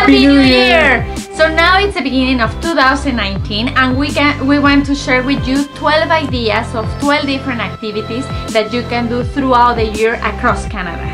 Happy New Year! So now it's the beginning of 2019 and we want to share with you 12 ideas of 12 different activities that you can do throughout the year across Canada.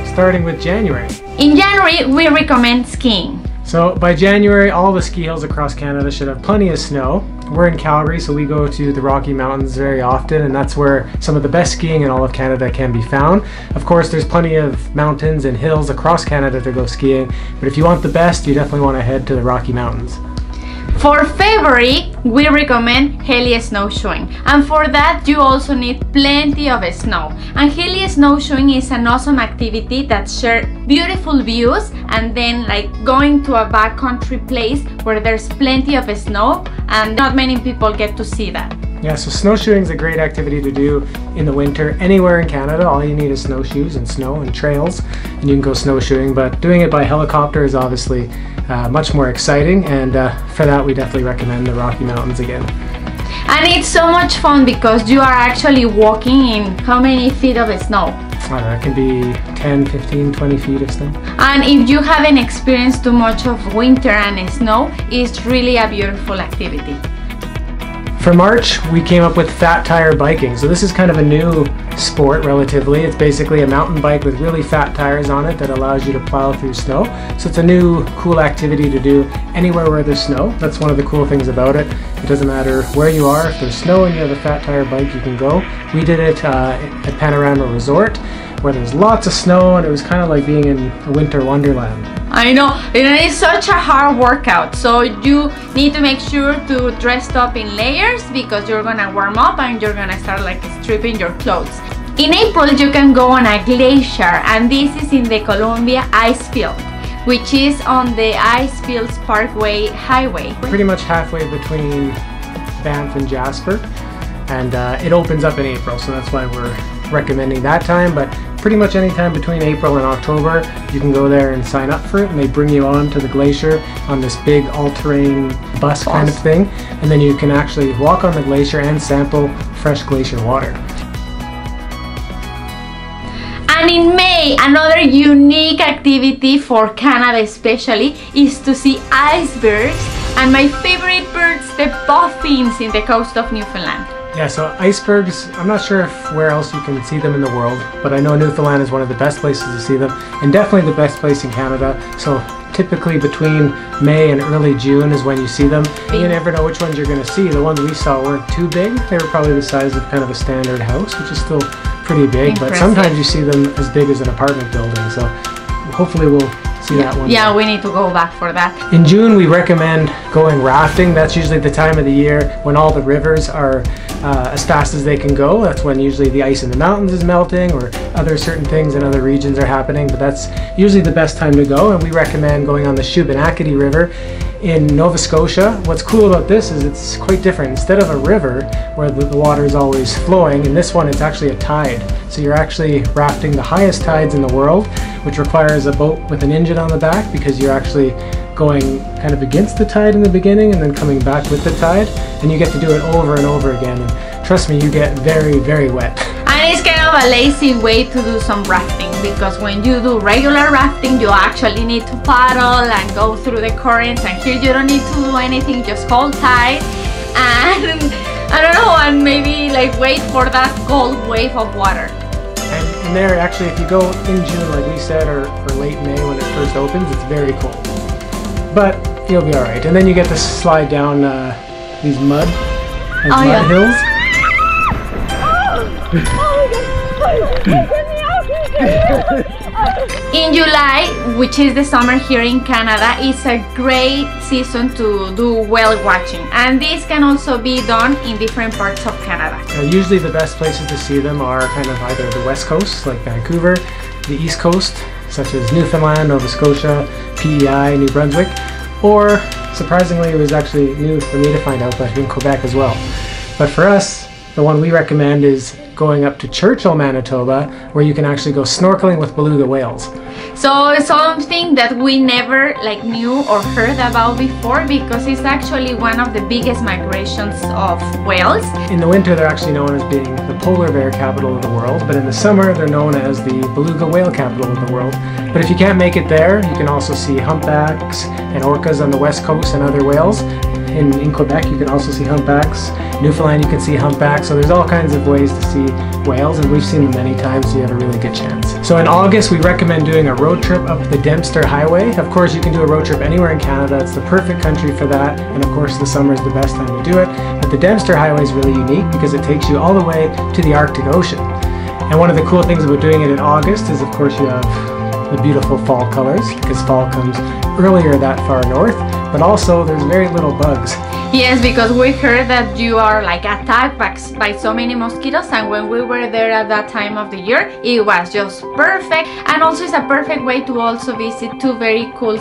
Starting with January. In January, we recommend skiing. So by January, all the ski hills across Canada should have plenty of snow. We're in Calgary, so we go to the Rocky Mountains very often, and that's where some of the best skiing in all of Canada can be found. Of course, there's plenty of mountains and hills across Canada to go skiing, but if you want the best, you definitely want to head to the Rocky Mountains. For February, we recommend heli-snowshoeing, and for that you also need plenty of snow. And heli-snowshoeing is an awesome activity that shares beautiful views and then like going to a backcountry place where there's plenty of snow and not many people get to see that. Yeah, so snowshoeing is a great activity to do in the winter anywhere in Canada. All you need is snowshoes and snow and trails, and you can go snowshoeing, but doing it by helicopter is obviously much more exciting, and for that we definitely recommend the Rocky Mountains again. And it's so much fun because you are actually walking in how many feet of snow? It can be 10, 15, 20 feet of snow. And if you haven't experienced too much of winter and snow, it's really a beautiful activity. For March, we came up with fat tire biking. So this is kind of a new sport relatively. It's basically a mountain bike with really fat tires on it that allows you to plow through snow. So it's a new cool activity to do anywhere where there's snow. That's one of the cool things about it. It doesn't matter where you are. If there's snow and you have a fat tire bike, you can go. We did it at Panorama Resort, where there's lots of snow, and it was kind of like being in a winter wonderland. I know, it is such a hard workout, so you need to make sure to dress up in layers because you're gonna warm up and you're gonna start like stripping your clothes. In April, you can go on a glacier, and this is in the Columbia Icefield, which is on the Icefields Parkway highway. Pretty much halfway between Banff and Jasper, and it opens up in April, so that's why we're recommending that time. But pretty much any time between April and October, you can go there and sign up for it, and they bring you on to the glacier on this big all-terrain bus kind of thing, and then you can actually walk on the glacier and sample fresh glacier water. And in May, another unique activity for Canada especially is to see icebergs, and my favorite birds, the puffins in the coast of Newfoundland. Yeah, so icebergs, I'm not sure where else you can see them in the world, but I know Newfoundland is one of the best places to see them, and definitely the best place in Canada. So typically between May and early June is when you see them. You never know which ones you're going to see. The ones we saw weren't too big. They were probably the size of kind of a standard house, which is still pretty big. Impressive. But sometimes you see them as big as an apartment building, so hopefully we'll see that one. Yeah, we need to go back for that. In June, we recommend going rafting. That's usually the time of the year when all the rivers are as fast as they can go. That's when usually the ice in the mountains is melting, or other certain things in other regions are happening, but that's usually the best time to go, and we recommend going on the Shubenacadie River in Nova Scotia. What's cool about this is it's quite different. Instead of a river where the water is always flowing, in this one it's actually a tide. So you're actually rafting the highest tides in the world, which requires a boat with an engine on the back, because you're actually going kind of against the tide in the beginning and then coming back with the tide, and you get to do it over and over again, and trust me, you get very, very wet. And it's kind of a lazy way to do some rafting, because when you do regular rafting, you actually need to paddle and go through the currents, and here you don't need to do anything, just hold tight and I don't know, and maybe like wait for that cold wave of water. And there, actually, if you go in June like we said, or late May when it first opens, it's very cold, but you'll be alright. And then you get to slide down these mud hills. In July, which is the summer here in Canada, is a great season to do whale watching, and this can also be done in different parts of Canada. Usually the best places to see them are kind of either the west coast, like Vancouver, the east coast, such as Newfoundland, Nova Scotia, PEI, New Brunswick, or surprisingly, it was actually new for me to find out, but in Quebec as well. But for us, the one we recommend is going up to Churchill, Manitoba, where you can actually go snorkeling with beluga whales. So it's something that we never like knew or heard about before, because it's actually one of the biggest migrations of whales. In the winter, they're actually known as being the polar bear capital of the world, but in the summer, they're known as the beluga whale capital of the world. But if you can't make it there, you can also see humpbacks and orcas on the west coast and other whales. In Quebec, you can also see humpbacks. Newfoundland, you can see humpbacks. So there's all kinds of ways to see whales, and we've seen them many times, so you have a really good chance. So in August, we recommend doing a road trip up the Dempster Highway. Of course, you can do a road trip anywhere in Canada. It's the perfect country for that. And of course, the summer is the best time to do it. But the Dempster Highway is really unique because it takes you all the way to the Arctic Ocean. And one of the cool things about doing it in August is, of course, you have the beautiful fall colors, because fall comes earlier that far north, but also there's very little bugs. Yes, because we heard that you are like attacked by so many mosquitoes, and when we were there at that time of the year, it was just perfect. And also it's a perfect way to also visit two very cool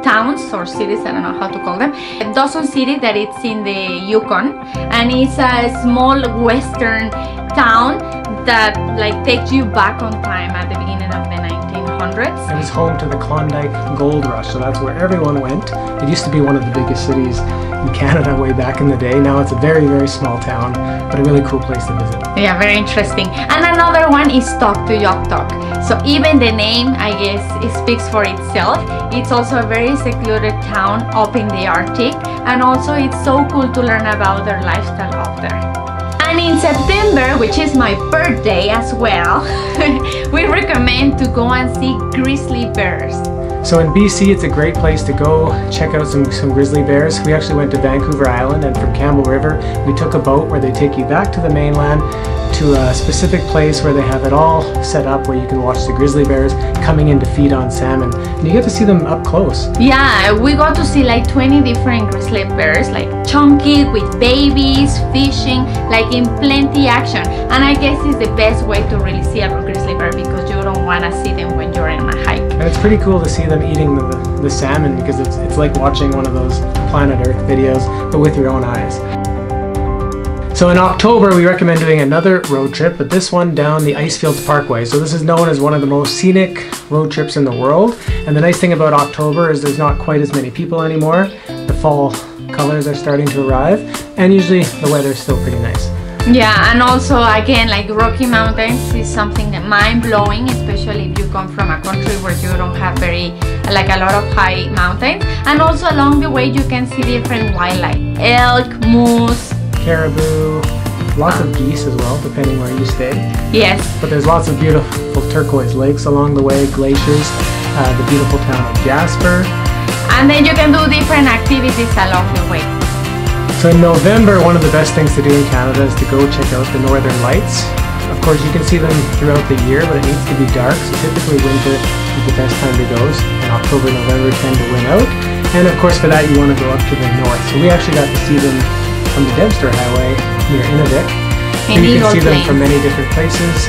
towns or cities, I don't know how to call them. Dawson City, that it's in the Yukon, and it's a small western town that like takes you back on time at the beginning of the 1900s. And it's home to the Klondike Gold Rush, so that's where everyone went. It used to be one of the biggest cities in Canada way back in the day. Now it's a very, very small town, but a really cool place to visit. Yeah, very interesting. And another one is Tuktoyaktuk. So even the name, I guess, it speaks for itself. It's also a very secluded town up in the Arctic, and also it's so cool to learn about their lifestyle up there. And in September, which is my birthday as well, we recommend to go and see grizzly bears. So in BC, it's a great place to go check out some grizzly bears. We actually went to Vancouver Island, and from Campbell River, we took a boat where they take you back to the mainland to a specific place where they have it all set up where you can watch the grizzly bears coming in to feed on salmon. And you get to see them up close. Yeah, we got to see like 20 different grizzly bears, like chunky with babies, fishing, like in plenty action. And I guess it's the best way to really see a grizzly bear, because you don't want to see them when you're in a hike. And it's pretty cool to see them eating the salmon, because it's like watching one of those Planet Earth videos, but with your own eyes. So in October, we recommend doing another road trip, but this one down the Icefields Parkway. So this is known as one of the most scenic road trips in the world. And the nice thing about October is there's not quite as many people anymore. The fall colors are starting to arrive, and usually the weather is still pretty nice. Yeah, and also again, like Rocky Mountains is something that mind-blowing, especially if you come from a country where you don't have a lot of high mountains. And also along the way you can see different wildlife, elk, moose, caribou, lots of geese as well, depending where you stay. Yes. But there's lots of beautiful turquoise lakes along the way, glaciers, the beautiful town of Jasper. And then you can do different activities along the way. So in November, one of the best things to do in Canada is to go check out the Northern Lights. Of course, you can see them throughout the year, but it needs to be dark, so typically winter is the best time to go, and October, November tend to win out. And of course, for that, you want to go up to the north. So we actually got to see them from the Dempster Highway near Inuvik. And you can see them from many different places,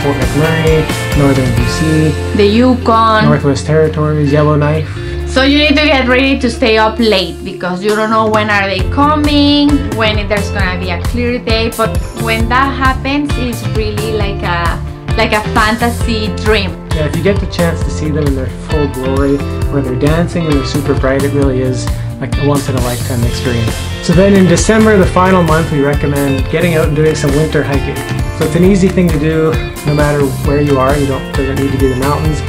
Fort McMurray, Northern BC, the Yukon, Northwest Territories, Yellowknife. So you need to get ready to stay up late, because you don't know when are they coming, when there's gonna be a clear day. But when that happens, it's really like a fantasy dream. Yeah, if you get the chance to see them in their full glory, where they're dancing and they're super bright, it really is like a once-in-a-lifetime experience. So then in December, the final month, we recommend getting out and doing some winter hiking. So it's an easy thing to do no matter where you are. Doesn't need to be the mountains,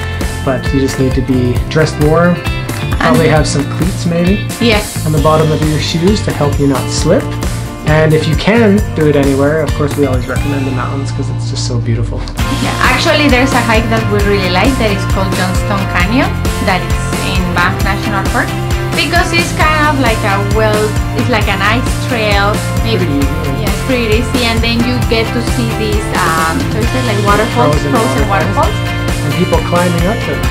but you just need to be dressed warm. Probably have some cleats maybe. Yes. On the bottom of your shoes to help you not slip. And if you can do it anywhere, of course we always recommend the mountains because it's just so beautiful. Yeah, actually there's a hike that we really like that is called Johnstone Canyon, that is in Banff National Park, because it's kind of like it's like an ice trail. Maybe, pretty easy. Yeah, it's pretty easy, and then you get to see these, so is it like waterfalls, frozen waterfalls? And people climbing up them.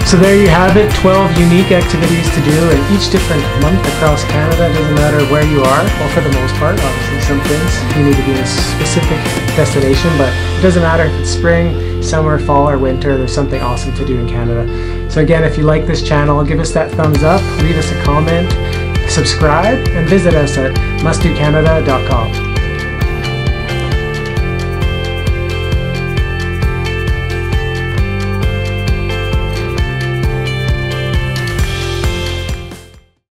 So there you have it, 12 unique activities to do in each different month across Canada. It doesn't matter where you are, well for the most part, obviously some things you need to be in a specific destination, but it doesn't matter if it's spring, summer, fall or winter, there's something awesome to do in Canada. So again, if you like this channel, give us that thumbs up, leave us a comment, subscribe, and visit us at mustdocanada.com.